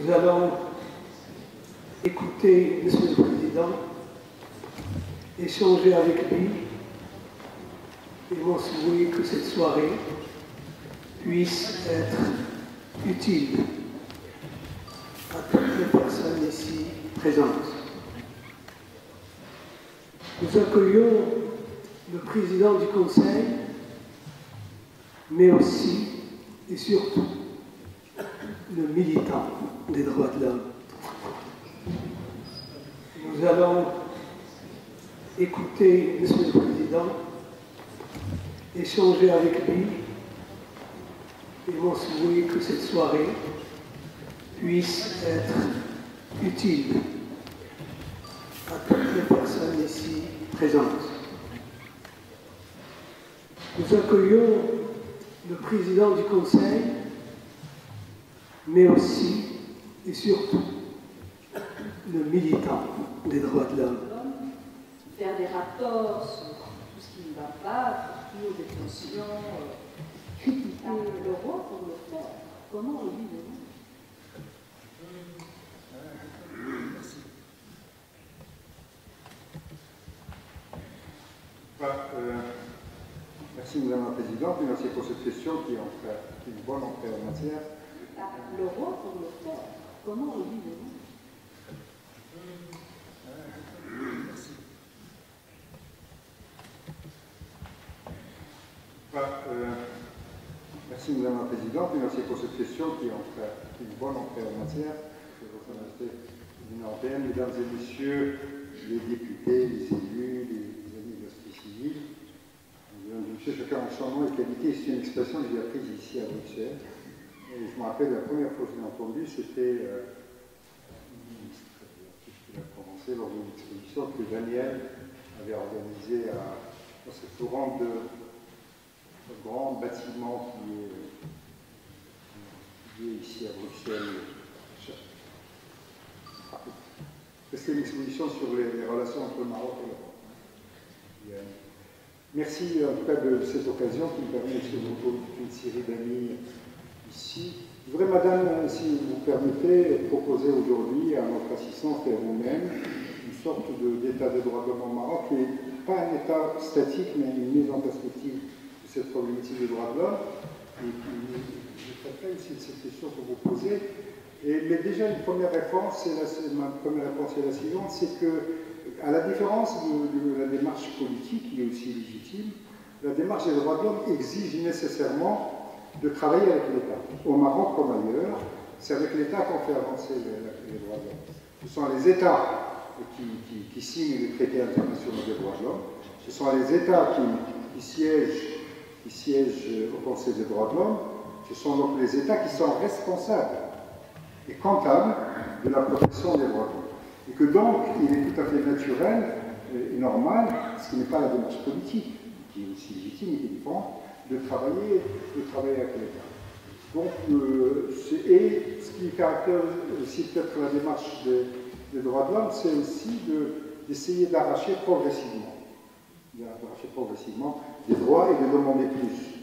Nous allons écouter M. le Président, échanger avec lui et mon souhait que cette soirée puisse être utile à toutes les personnes ici présentes. Nous accueillons le Président du Conseil, mais aussi et surtout le militant des droits de l'homme. Nous allons écouter M. le Président, échanger avec lui et mon souhait que cette soirée puisse être utile à toutes les personnes ici présentes. Nous accueillons le Président du Conseil, mais aussi et surtout le militant des droits de l'homme. Faire des rapports sur tout ce qui ne va pas, torture, détention, critiquer le roi pour le faire. Comment on vit de nous? Merci Madame la Présidente, et merci pour cette question qui est une bonne entrée en matière. Le roi pour le faire. Comment on vit de nous? Merci. Merci Madame la Présidente, et merci pour cette question qui est une bonne entrée en matière. Je vous remercie l'Union européenne, Mesdames et Messieurs les députés, les élus, les amis de la société civile. Mesdames et Messieurs, chacun en son nom et qualité, c'est une expression que j'ai apprise ici à Bruxelles. Et je me rappelle la première fois que je l'ai entendue, c'était le ministre qui a commencé lors d'une exposition que Daniel avait organisée dans ce forum de grand bâtiment qui est ici à Bruxelles. C'était une exposition sur les relations entre le Maroc et l'Europe. Merci en tout cas de cette occasion qui me permet de se retrouver toute une série d'amis ici. Je voudrais, Madame, si vous permettez, proposer aujourd'hui à notre assistance et à vous-même une sorte d'état de droit de l'homme au Maroc qui n'est pas un état statique, mais une mise en perspective de cette problématique des droits de l'homme. Et je traiterai aussi de cette question que vous posez. Mais déjà, ma première réponse est la suivante, c'est que, à la différence de la démarche politique, qui est aussi légitime, la démarche des droits de l'homme exige nécessairement de travailler avec l'État. Au Maroc comme ailleurs, c'est avec l'État qu'on fait avancer les droits de l'homme. Ce sont les États qui signent les traités internationaux des droits de l'homme, ce sont les États qui siègent au Conseil des droits de l'homme, ce sont donc les États qui sont responsables et comptable de la protection des droits de l'homme. Et que donc, il est tout à fait naturel et normal, ce qui n'est pas la démarche politique, qui est aussi légitime et qui est différente, de travailler avec l'État. Donc, et ce qui caractérise aussi peut-être la démarche des droits de l'homme, c'est aussi d'essayer d'arracher progressivement des droits et de demander plus.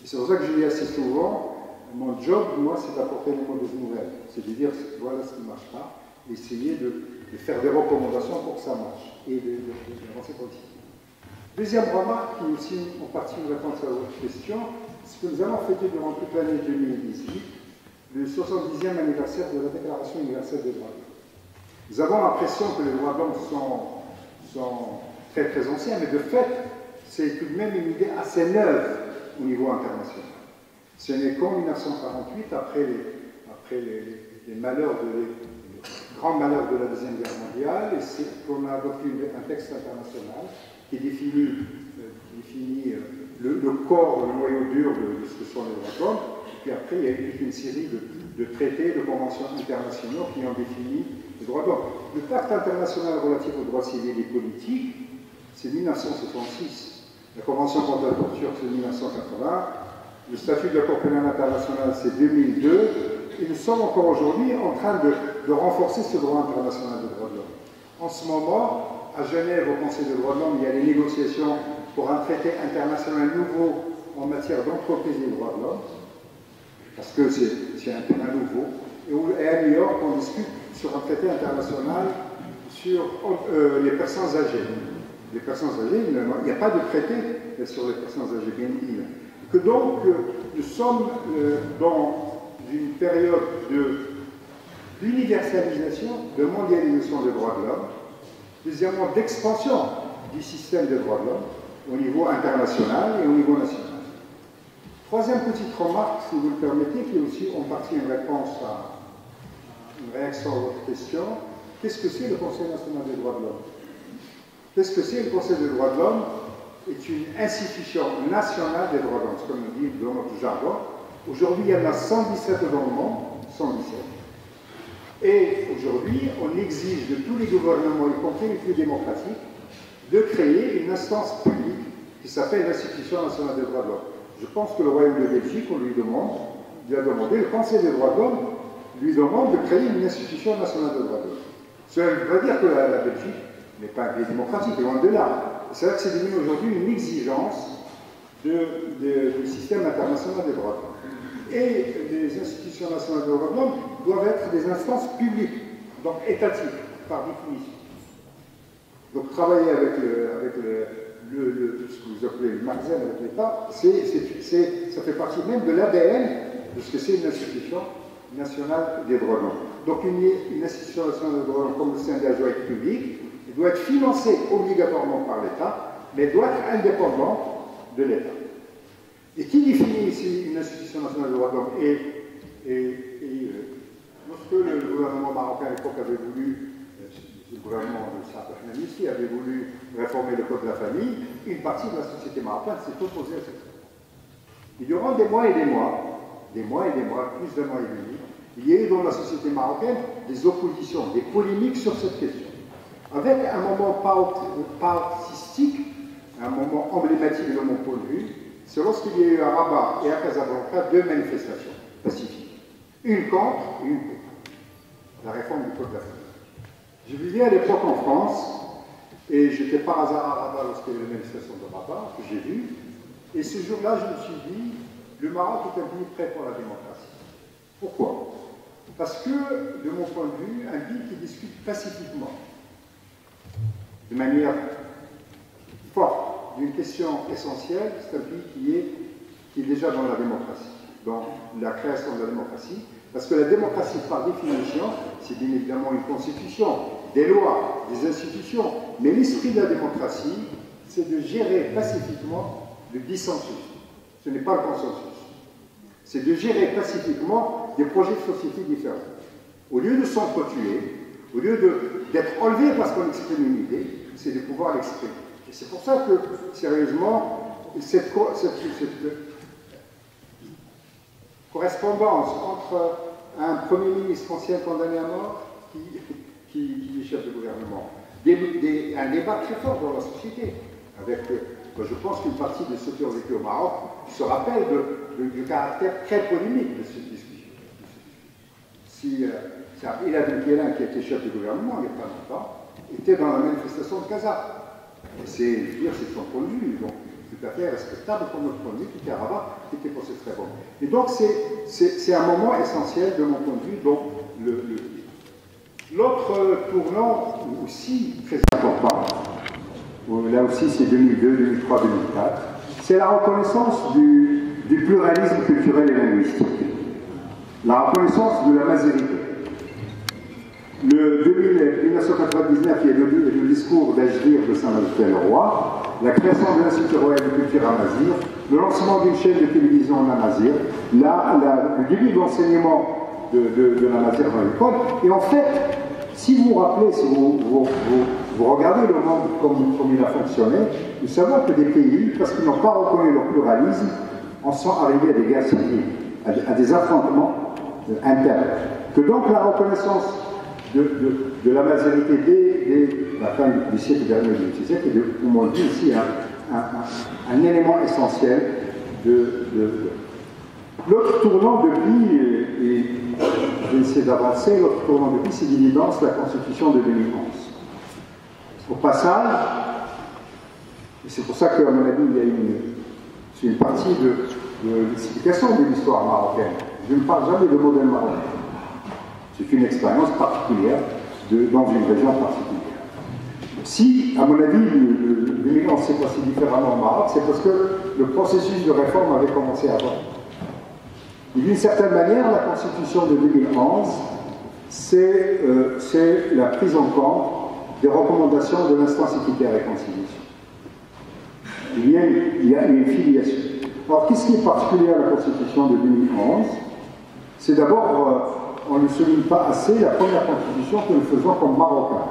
Et c'est pour ça que je dis assez souvent, mon job, moi, c'est d'apporter les mauvaises nouvelles. C'est de dire, voilà ce qui ne marche pas, essayer de faire des recommandations pour que ça marche et d'avancer progressivement. Deuxième remarque, qui est aussi en partie une réponse à votre question, c'est que nous allons fêter durant toute l'année 2018 le 70e anniversaire de la Déclaration universelle des droits de l'homme. Nous avons l'impression que les droits de l'homme sont très très anciens, mais de fait, c'est tout de même une idée assez neuve au niveau international. Ce n'est qu'en 1948, après les grands malheurs de la Deuxième Guerre mondiale, et c'est qu'on a adopté un texte international qui définit le corps, le noyau dur de ce que sont les droits de l'homme. Et puis après, il y a eu toute une série de traités, de conventions internationaux qui ont défini les droits de l'homme. Le pacte international relatif aux droits civils et politiques, c'est 1966. La Convention contre la torture, c'est 1980. Le statut de la Cour pénale internationale, c'est 2002, et nous sommes encore aujourd'hui en train de renforcer ce droit international des droits de l'homme. En ce moment, à Genève, au Conseil des droits de l'homme, il y a les négociations pour un traité international nouveau en matière d'entreprise des droits de l'homme, parce que c'est un terrain nouveau. et à New York, on discute sur un traité international sur les personnes âgées. Les personnes âgées, il n'y a pas de traité sur les personnes âgées, bien évidemment. Que donc, nous sommes dans une période d'universalisation, de mondialisation des droits de l'homme, deuxièmement, d'expansion du système des droits de l'homme au niveau international et au niveau national. Troisième petite remarque, si vous le permettez, qui est aussi en partie une réponse à une réaction à votre question. Qu'est-ce que c'est le Conseil national des droits de l'homme? Qu'est-ce que c'est le Conseil des droits de l'homme? C'est une institution nationale des droits de l'homme, comme on dit dans notre jargon. Aujourd'hui, il y en a 117 dans le monde, 117. Et aujourd'hui, on exige de tous les gouvernements, y compris les plus démocratiques, de créer une instance publique qui s'appelle l'Institution nationale des droits de l'homme. Je pense que le Royaume de Belgique, on lui a demandé, le Conseil des droits de l'homme lui demande de créer une institution nationale des droits de l'homme. Cela veut dire que la Belgique n'est pas un pays démocratique, loin de là. C'est vrai que c'est devenu aujourd'hui une exigence du système international des droits de l'homme. Et les institutions nationales des droits de l'homme doivent être des instances publiques, donc étatiques, par définition. Donc travailler avec ce que vous appelez le marzen avec l'État, ça fait partie même de l'ADN de ce que c'est une institution nationale des droits de l'homme. Donc une institution nationale des droits de l'homme, comme le syndicat doit être public, elle doit être financée obligatoirement par l'État, mais elle doit être indépendante de l'État. Et qui définit ici une institution nationale des droits de l'homme? Lorsque le gouvernement marocain à l'époque avait voulu, le gouvernement de Saad ici avait voulu réformer le code de la famille, une partie de la société marocaine s'est opposée à cette réforme. Et durant des mois et des mois, plus d'un mois et demi, il y a eu dans la société marocaine des oppositions, des polémiques sur cette question. Avec un moment paroxystique, un moment emblématique de mon point de vue, c'est lorsqu'il y a eu à Rabat et à Casablanca deux manifestations pacifiques. Une contre et une pour la réforme du code de la famille. Je vivais à l'époque en France, et j'étais par hasard à Rabat lorsqu'il y avait les manifestations de Rabat, que j'ai vues, et ce jour-là, je me suis dit, le Maroc est un pays prêt pour la démocratie. Pourquoi? Parce que, de mon point de vue, un pays qui discute pacifiquement, de manière forte, d'une question essentielle, c'est un pays qui est déjà dans la démocratie, dans la création de la démocratie, parce que la démocratie, par définition, c'est bien évidemment une constitution, des lois, des institutions, mais l'esprit de la démocratie, c'est de gérer pacifiquement le dissensus. Ce n'est pas le consensus. C'est de gérer pacifiquement des projets de société différents. Au lieu de s'entretuer, au lieu d'être enlevé parce qu'on exprime une idée, c'est de pouvoir l'exprimer. Et c'est pour ça que, sérieusement, cette correspondance entre un Premier ministre ancien condamné à mort qui est chef de gouvernement, un débat très fort dans la société, avec, je pense qu'une partie de ceux qui ont vécu au Maroc se rappellent du caractère très polémique de cette discussion. Il a Abdelkélin, qui était chef de gouvernement il n'y a pas longtemps, était dans la manifestation de Casa. C'est son point de vue, donc tout à fait respectable comme notre point de vue, qui était à Rabat, qui était pour cette réforme. Et donc c'est un moment essentiel de mon point de vue. Donc l'autre tournant aussi très important, là aussi c'est 2002, 2003, 2004, c'est la reconnaissance du pluralisme culturel et linguistique, la reconnaissance de la mazérité. Le 1999, il y a le discours d'Ajdir de Saint-Martin-le-Roi, la création de l'Institut royal de culture Amazir, le lancement d'une chaîne de télévision en Amazir, le début de l'enseignement de l'Amazir dans l'école. Et en fait, si vous vous rappelez, si vous regardez le monde comme il a fonctionné, nous savons que des pays, parce qu'ils n'ont pas reconnu leur pluralisme, en sont arrivés à des guerres civiles, à des affrontements internes. Que donc la reconnaissance de la majorité dès la fin du siècle dernier du XVIIe siècle est, pour moi, ici un élément essentiel L'autre tournant depuis, et je vais essayer d'avancer, l'autre tournant depuis, c'est l'évidence de la Constitution de 2011. Au passage, et c'est pour ça qu'à mon avis, il y a une partie de l'explication de l'histoire marocaine. Je ne parle jamais de modèle marocain. C'est une expérience particulière dans une région particulière. Si, à mon avis, le 2011 s'est passé différemment au Maroc, c'est parce que le processus de réforme avait commencé avant. Et d'une certaine manière, la Constitution de 2011, c'est la prise en compte des recommandations de l'instance équité et réconciliation. Il y a une filiation. Alors, qu'est-ce qui est particulier à la Constitution de 2011? C'est d'abord, on ne souligne pas assez, la première Constitution que nous faisons comme Marocains.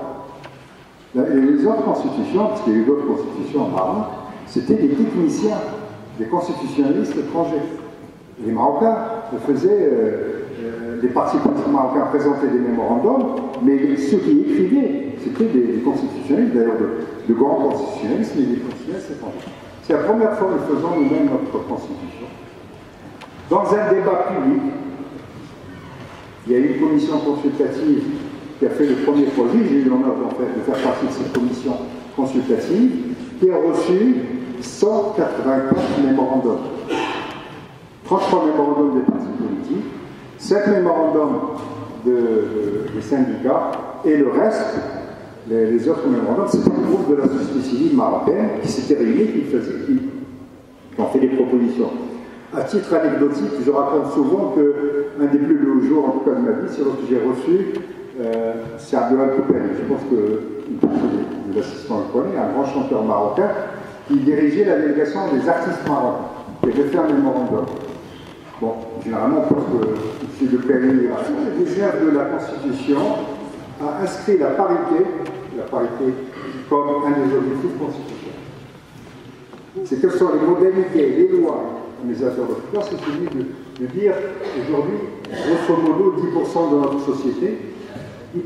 Les autres constitutions, parce qu'il y a eu d'autres constitutions en Maroc, c'était des techniciens, des constitutionnalistes étrangers. Les Marocains faisaient, les partis politiques marocains présentaient des mémorandums, mais ceux qui écrivaient, c'était des constitutionnalistes, d'ailleurs de grands constitutionnalistes, mais des constitutionnalistes étrangers. C'est la première fois que nous faisons nous-mêmes notre constitution. Dans un débat public, il y a eu une commission consultative qui a fait le premier projet, j'ai eu l'honneur de faire partie de cette commission consultative, qui a reçu 184 mémorandums. 33 mémorandums des partis politiques, 7 mémorandums des syndicats, et le reste, les autres mémorandums, c'est un groupe de la société civile marocaine qui s'était réuni, qui ont fait des propositions. À titre anecdotique, je raconte souvent qu'un des plus beaux jours, en tout cas de ma vie, c'est lorsque j'ai reçu, c'est Abdelal Koupani, je pense que l'assistant le connaît, un grand chanteur marocain, qui dirigeait la délégation des artistes marocains, qui avait fait un mémorandum. Bon, généralement, parce que M. Leperi, à la réserve de la Constitution, a inscrit la parité comme un des objectifs constitutionnels. C'est quelles sont les modalités, les lois, les affaires de pouvoir, c'est celui de dire aujourd'hui, grosso modo, 10% de notre société, 10%.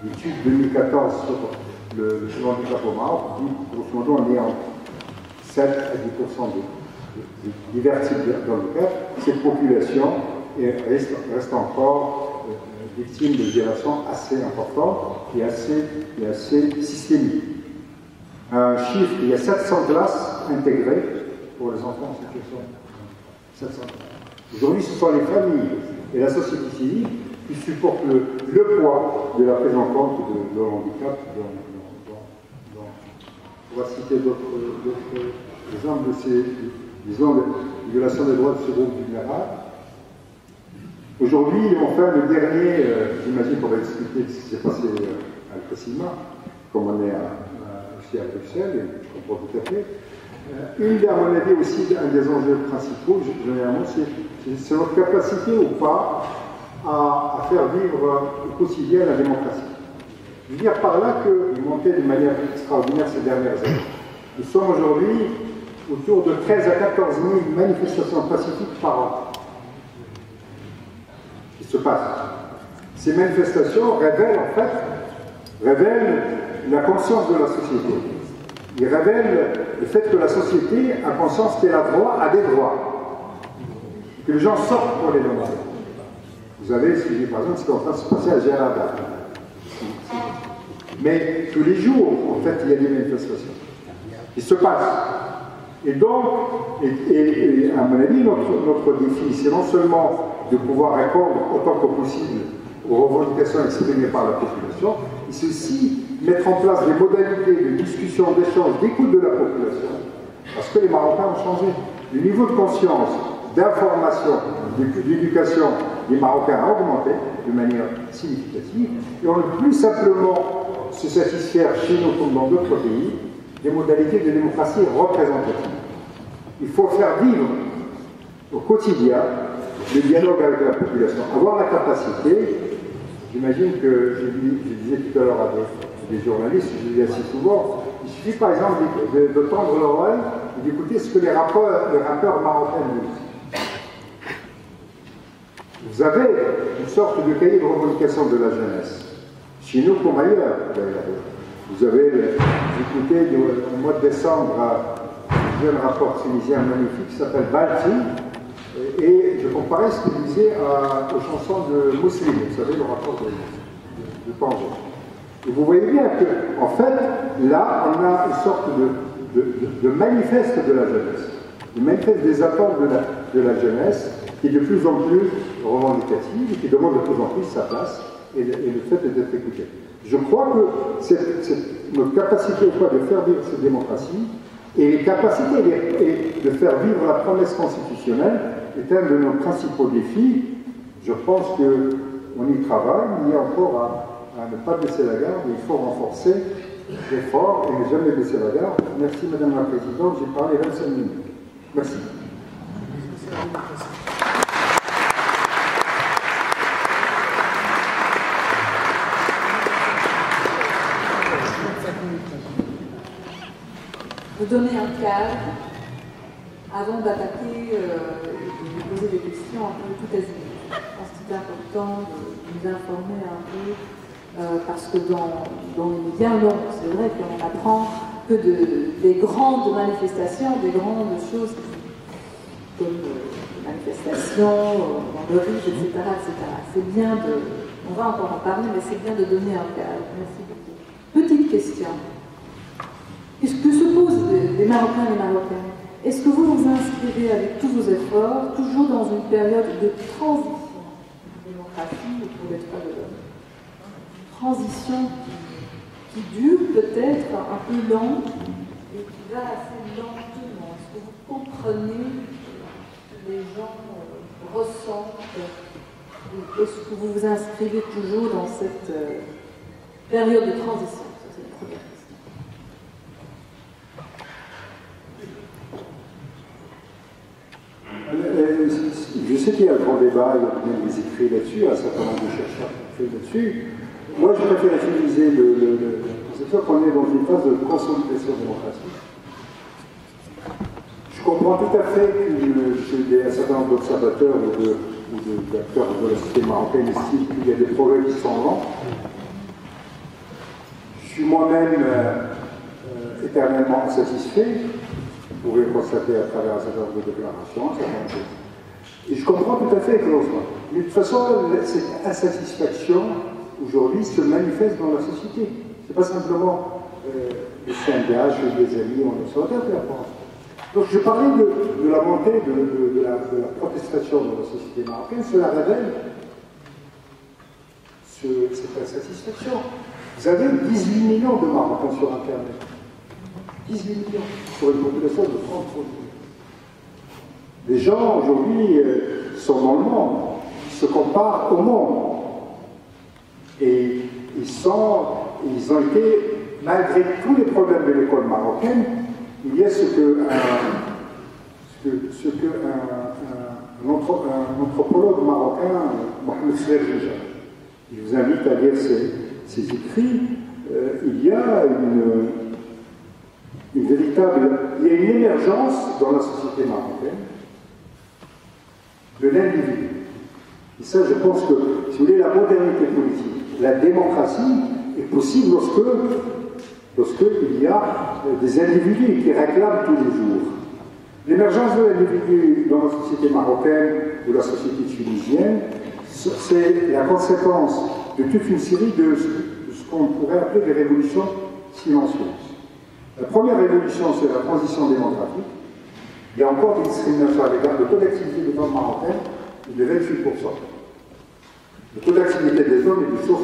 L'étude 2014 sur le handicap au Maroc dit, grosso modo, on est en 7 à 10% de divers types d'handicap. Cette population reste encore victime de violations assez importantes et assez systémiques. Un chiffre, il y a 700 classes intégrées pour les enfants en situation. 700. Aujourd'hui, ce sont les familles et la société civile qui supportent le poids de la prise en compte de handicap. On va citer d'autres exemples de ces, disons, de violations des droits de ce groupe vulnérable. Aujourd'hui, enfin, le dernier, j'imagine qu'on va expliquer ce qui s'est passé à Al-Qassima, comme on est aussi à Bruxelles, et je comprends tout à fait. À mon avis, aussi, un des enjeux principaux, généralement, c'est notre capacité ou pas à faire vivre au quotidien la démocratie. Je veux dire par là qu'il montait d'une manière extraordinaire ces dernières années. Nous sommes aujourd'hui autour de 13 à 14 000 manifestations pacifiques par an qui se passent. Ces manifestations révèlent la conscience de la société. Ils révèlent le fait que la société a conscience qu'elle a droit à des droits. Que les gens sortent pour les demander. Vous avez, par exemple, ce qui est en train de se passer à Gérardin. Mais tous les jours, en fait, il y a des manifestations. Ils se passent. Et donc, à mon avis, notre défi, c'est non seulement de pouvoir répondre autant que possible aux revendications exprimées par la population, mais c'est aussi mettre en place des modalités de discussion, d'échange, d'écoute de la population. Parce que les Marocains ont changé. Le niveau de conscience, d'information, d'éducation des Marocains a augmenté de manière significative. Et on ne peut plus simplement se satisfaire chez nous comme dans d'autres pays des modalités de démocratie représentative. Il faut faire vivre au quotidien le dialogue avec la population, avoir la capacité. J'imagine que, je disais tout à l'heure à des journalistes, je le dis assez souvent, il suffit par exemple de tendre l'oreille et d'écouter ce que les rappeurs marocains disent. Vous avez une sorte de cahier de revendication de la jeunesse, chez nous comme ailleurs d'ailleurs. Vous avez écouté au mois de décembre un jeune rapport tunisien magnifique qui s'appelle Balti, et je comparais ce qu'il disait aux chansons de Mousseline, vous savez, le rapport de Tanger. Et vous voyez bien que, en fait, là, on a une sorte de manifeste de la jeunesse, le manifeste des attentes de la jeunesse, qui est de plus en plus revendicative et qui demande de plus en plus sa place et le fait d'être écouté. Je crois que notre capacité de faire vivre cette démocratie et les capacités de faire vivre la promesse constitutionnelle est un de nos principaux défis. Je pense qu'on y travaille, il y a encore à ne pas baisser la garde, il faut renforcer l'effort et ne jamais baisser la garde. Merci Madame la Présidente, j'ai parlé 25 minutes. Merci. De donner un cadre avant d'attaquer et de poser des questions un peu tout azimut. Je pense que c'est important de nous informer un peu parce que dans les médias, non, c'est vrai qu'on apprend que des grandes manifestations, des grandes choses comme les manifestations dans le riche, etc. C'est bien de... On va encore en parler, mais c'est bien de donner un cadre. Merci beaucoup. Petite question. Qu'est-ce que se posent les Marocains et les Marocaines? Est-ce que vous vous inscrivez avec tous vos efforts, toujours dans une période de transition de démocratie autour des droits de l'homme? Transition qui dure peut-être un peu lent et qui va assez lentement. Est-ce que vous comprenez que les gens ressentent? Est-ce que vous vous inscrivez toujours dans cette période de transition? Ça, c'est la première question. Je sais qu'il y a un grand débat, il y a même des écrits là-dessus, un certain nombre de chercheurs qui ont fait là-dessus. Moi, je préfère utiliser c'est sûr qu'on est dans une phase de consolidation démocratique. Je comprends tout à fait qu'un certain nombre d'observateurs ou d'acteurs de la société marocaine estiment qu'il y a des progrès qui sont lents. Je suis moi-même éternellement insatisfait. Vous pouvez le constater à travers un certain nombre de déclarations, un certain nombre de choses. Et je comprends tout à fait que l'on soit. Mais de toute façon, cette insatisfaction, aujourd'hui, se manifeste dans la société. Ce n'est pas simplement des CNDH ou des amis ou des observateurs qui la pensent. Donc je parlais de la montée de la protestation dans la société marocaine. Cela révèle cette insatisfaction. Vous avez 18 millions de Marocains sur Internet. 18 millions pour une population de 33 millions. Les gens aujourd'hui sont dans le monde, ils se comparent au monde. Et ils ont été, malgré tous les problèmes de l'école marocaine, il y a ce qu'un anthropologue marocain, Mohamed Serjija, je vous invite à lire ses écrits, il y a une émergence dans la société marocaine de l'individu. Et ça, je pense que, si vous voulez, la modernité politique, la démocratie est possible lorsqu'il y a des individus qui réclament tous les jours. L'émergence de l'individu dans la société marocaine ou la société tunisienne, c'est la conséquence de toute une série de ce qu'on pourrait appeler des révolutions silencieuses. La première révolution, c'est la transition démographique. Il y a encore des discriminations à l'égard de taux d'activité des femmes marocaines de 28%. Le taux d'activité des hommes est de 75%.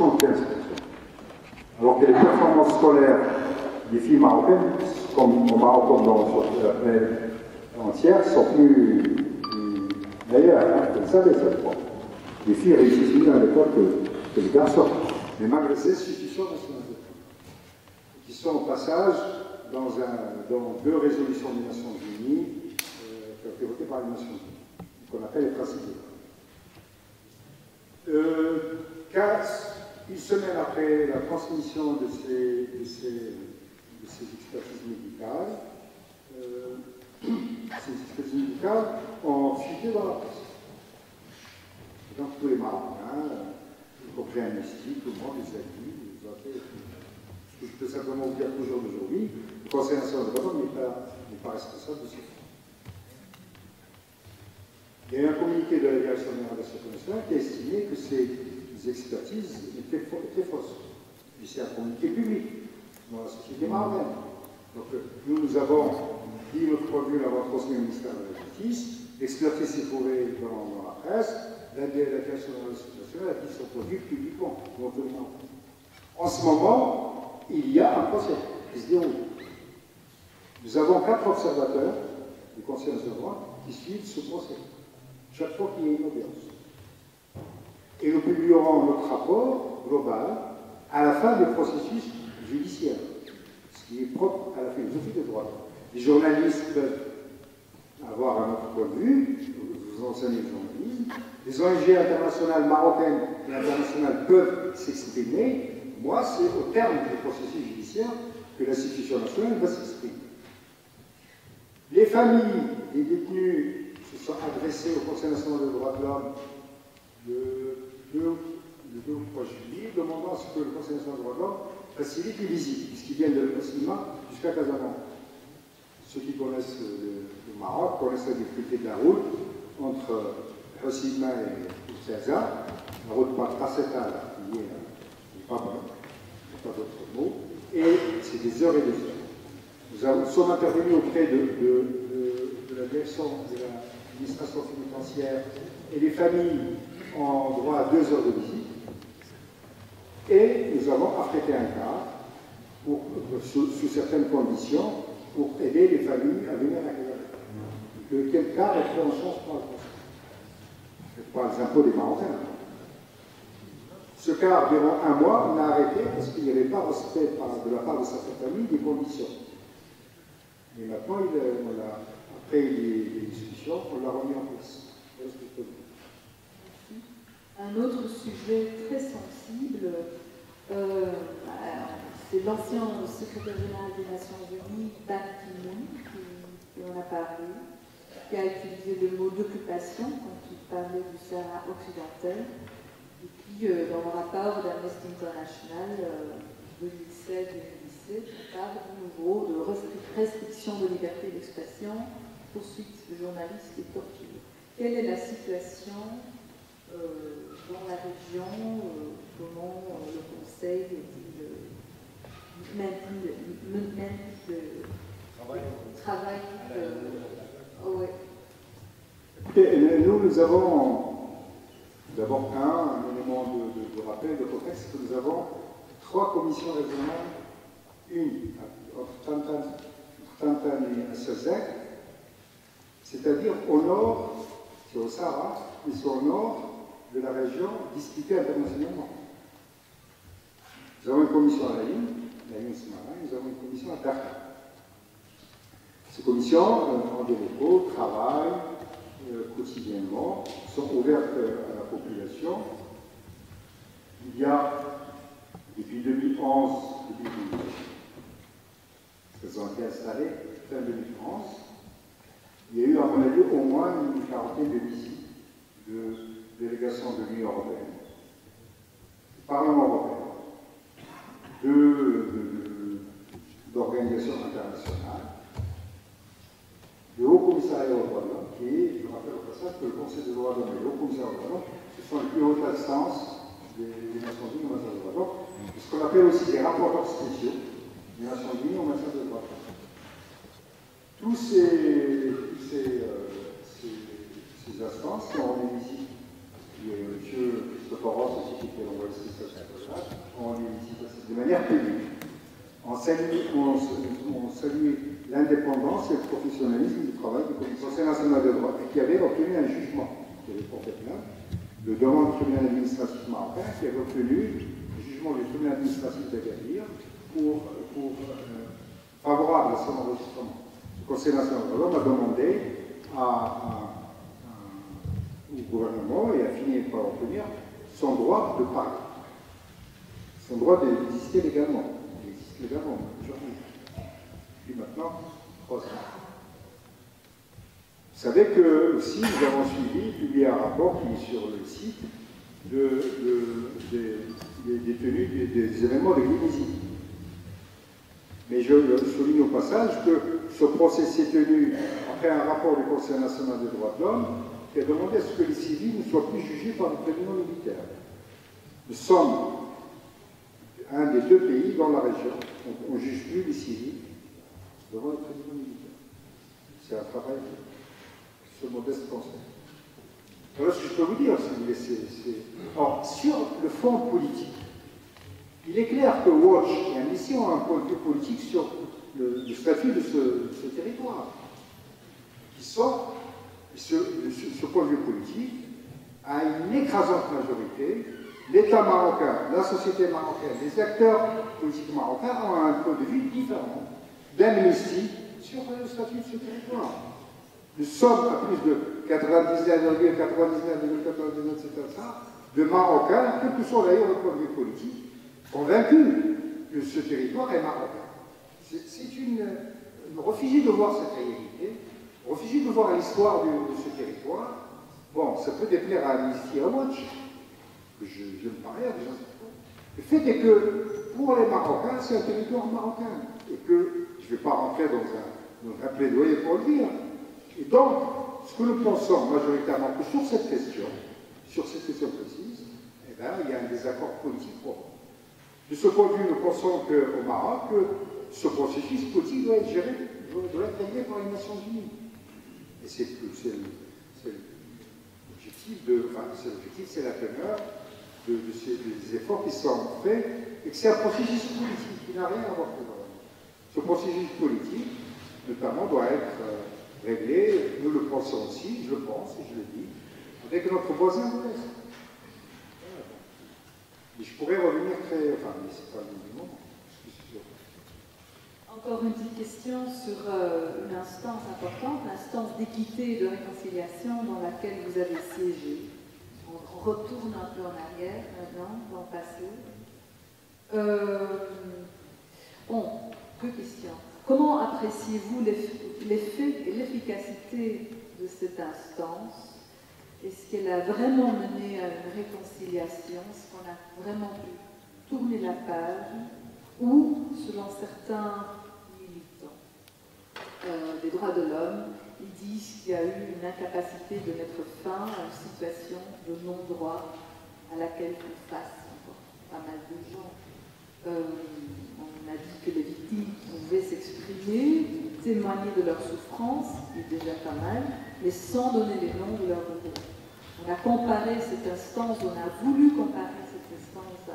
Alors que les performances scolaires des filles marocaines, comme au Maroc, comme dans la planète entière, sont plus meilleures. Hein, vous le savez, ça, je crois. Les filles réussissent mieux à l'école que les garçons. Mais malgré ces institutions nationales qui sont au passage dans deux résolutions des Nations Unies qui ont été votées par les Nations Unies, qu'on appelle les principes de l'homme. Une semaine après la transmission de ces expertises médicales, ont fuité dans la presse. Et donc tous les Marocains, y compris Amnesty, tout le monde les a dit, les a fait. Ce que je peux simplement vous dire qu'au jour d'aujourd'hui, le Conseil national de l'homme n'est pas responsable de ces faits. Il y a eu un communiqué de la Direction générale de la Sécurité nationale qui a estimé que ces expertises étaient fausses. Et c'est un communiqué public dans la société marocaine. Donc nous avons dit notre point de vue, l'avons transmis au ministère de la Justice. L'expertise s'est trouvée dans la presse, la délégation nationale a dit son produit publiquement, non tout le monde. En ce moment, il y a un procès qui se déroule. Nous avons 4 observateurs du Conseil national de droit qui suivent ce procès, chaque fois qu'il y a une audience. Et nous publierons notre rapport global à la fin du processus judiciaire, ce qui est propre à la philosophie du droit. Les journalistes peuvent avoir un autre point de vue, vous enseignez le journalisme, les ONG internationales marocaines et internationales peuvent s'exprimer. Moi, c'est au terme du processus judiciaire que l'institution nationale va s'exprimer. Les familles des détenus se sont adressées au Conseil national des droits de l'homme le 2 ou 3 juillet, demandant à ce que le Conseil national des droits de l'homme facilite les visites, puisqu'ils viennent de Hossima jusqu'à Casablanca. Ceux qui connaissent le Maroc connaissent la difficulté de la route entre Hossima et Oustaza, la route par Traceta, qui n'est pas bonne, pas d'autre mot, et c'est des heures et des heures. Nous sommes intervenus auprès de la direction de l'administration pénitentiaire et les familles ont droit à 2 heures de visite. Et nous avons affrété un car sous certaines conditions pour aider les familles à venir à Casablanca. Quel car est pris en charge par le Conseil, par les impôts des Marocains. Ce car, durant 1 mois, on a arrêté parce qu'il n'y avait pas respect de la part de certaines familles des conditions. Et maintenant, après les discussions, on l'a remis en place. Un autre sujet très sensible, c'est l'ancien secrétaire général des Nations Unies, Ban Ki-moon, qui en a parlé, qui a utilisé le mot d'occupation quand il parlait du Sahara occidental, et qui, dans le rapport d'Amnesty International 2016-2017, parle de nouveau de restriction de liberté d'expression, poursuite de journalistes et torture. Quelle est la situation dans la région, comment le Conseil travaille ouais. Écoutez, nous avons d'abord un élément de rappel, de contexte, que nous avons 3 commissions régionales, une entre Tantan et Assazek, c'est-à-dire au nord, c'est au Sahara, mais c'est au nord de la région disputée internationalement. Nous avons une commission à la c'est marin, nous avons une commission à Dakar. Ces commissions, en des locaux, travaillent quotidiennement, sont ouvertes à la population. Il y a, depuis 2011, elles ont été installées fin 2011, il y a eu, à mon avis, au moins une quarantaine de visites de délégations de l'Union européenne, du Parlement européen, d'organisations internationales, le Haut Commissariat aux droits de l'homme, qui est, je rappelle au passage que le Conseil des droits de l'homme et le Haut Commissariat aux droits de l'homme, ce sont les plus hautes instances des Nations Unies en matière de droits de l'homme, ce qu'on appelle aussi des rapporteurs spéciaux des Nations Unies en matière de droits de l'homme. Tous ces instances qui ont des visites, M. Christophe aussi qui est envoyé on les visite de manière publique. On salue l'indépendance et le professionnalisme du travail du Conseil national de droit, et qui avait obtenu un jugement, qui avait porté plainte, de demande du tribunal administratif marocain, qui avait obtenu le jugement du tribunal administratif d'Agadir favorable à son enregistrement. Le Conseil national de droit a demandé au gouvernement et a fini par obtenir son droit de parler, son droit d'exister légalement. Il existe légalement aujourd'hui. Puis maintenant, 3 ans. Vous savez que aussi nous avons publié un rapport qui est sur le site des détenus des événements de Guinée. Mais je souligne au passage que ce procès s'est tenu après un rapport du Conseil national des droits de l'homme qui a demandé à ce que les civils ne soient plus jugés par les tribunaux militaires. Nous sommes un des 2 pays dans la région où on ne juge plus les civils devant les tribunaux militaires. C'est un travail, ce modeste conseil. Voilà ce que je peux vous dire, si vous voulez. Alors, sur le fond politique, il est clair que Watch et Amnesty ont un point de vue politique sur le statut de ce territoire. Qui sort, ce point de vue politique, à une écrasante majorité, l'État marocain, la société marocaine, les acteurs politiques marocains ont un point de vue différent d'Amnesty sur le statut de ce territoire. Nous sommes à plus de 99,99,99, etc., de Marocains, quel que soit d'ailleurs le point de vue politique, convaincus que ce territoire est marocain. C'est refuser de voir cette réalité, refuser de voir l'histoire de ce territoire. Bon, ça peut déplaire à Amnesty et à Watch, que je me parie à des gens. Le fait est que pour les Marocains, c'est un territoire marocain. Et que je ne vais pas rentrer dans un plaidoyer pour le dire. Et donc, ce que nous pensons majoritairement que sur cette question précise, eh bien, il y a un désaccord politique profond. De ce point de vue, nous pensons qu'au Maroc, ce processus politique doit être géré, doit être réglé par les Nations Unies. Et c'est l'objectif, c'est la teneur des efforts qui sont faits, et que c'est un processus politique qui n'a rien à voir avec le droit. Ce processus politique, notamment, doit être réglé, nous le pensons aussi, je le pense, et je le dis, avec notre voisin de l'Est. Et je pourrais revenir mais c'est pas le moment. Encore une petite question sur une instance importante, l'instance d'équité et de réconciliation dans laquelle vous avez siégé. On retourne un peu en arrière maintenant, dans le passé. Bon, deux questions. Comment appréciez-vous l'effet et l'efficacité de cette instance? Est-ce qu'elle a vraiment mené à une réconciliation? Est-ce qu'on a vraiment pu tourner la page? Ou, selon certains militants des droits de l'homme, ils disent qu'il y a eu une incapacité de mettre fin à une situation de non-droit à laquelle font face encore pas mal de gens. On a dit que les victimes pouvaient s'exprimer, témoigner de leur souffrance, ce qui est déjà pas mal, mais sans donner les noms de leurs bourreaux. On a comparé cette instance, on a voulu comparer cette instance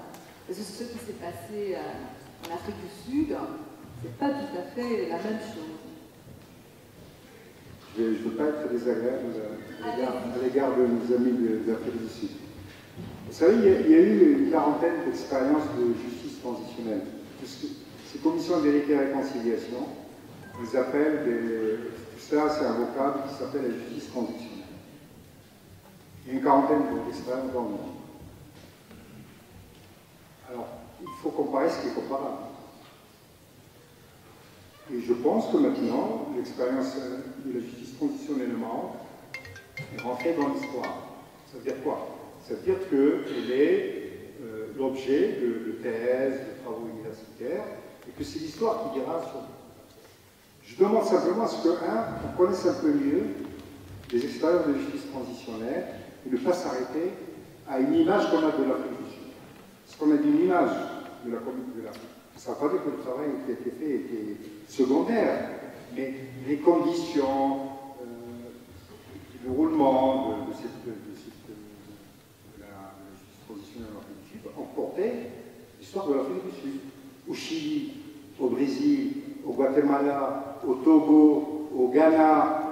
parce que ce qui s'est passé en Afrique du Sud, c'est pas tout à fait la même chose. Je ne veux pas être désagréable à l'égard de nos amis d'Afrique du Sud. Vous savez, il y a eu une quarantaine d'expériences de justice transitionnelle. Ces commissions de vérité et réconciliation, on les appelle, tout ça c'est un vocable qui s'appelle la justice transitionnelle. Il y a une quarantaine d'expériences dans le monde. Alors, il faut comparer ce qui est comparable. Et je pense que maintenant, l'expérience de la justice transitionnelle au Maroc est rentrée dans l'histoire. Ça veut dire quoi? Ça veut dire qu'elle est l'objet de thèses, de travaux universitaires, et que c'est l'histoire qui dira sur nous. Je demande simplement à ce qu'on connaisse un peu mieux les expériences de justice transitionnelle et ne pas s'arrêter à une image qu'on a de l'Afrique du Sud. Parce qu'on a une image de l'Afrique. Ça ne veut pas dire que le travail qui a été fait était secondaire, mais les conditions, le roulement de la justice transitionnelle en Afrique du Sud ont porté l'histoire de l'Afrique du Sud. Au Chili, au Brésil, au Guatemala, au Togo, au Ghana,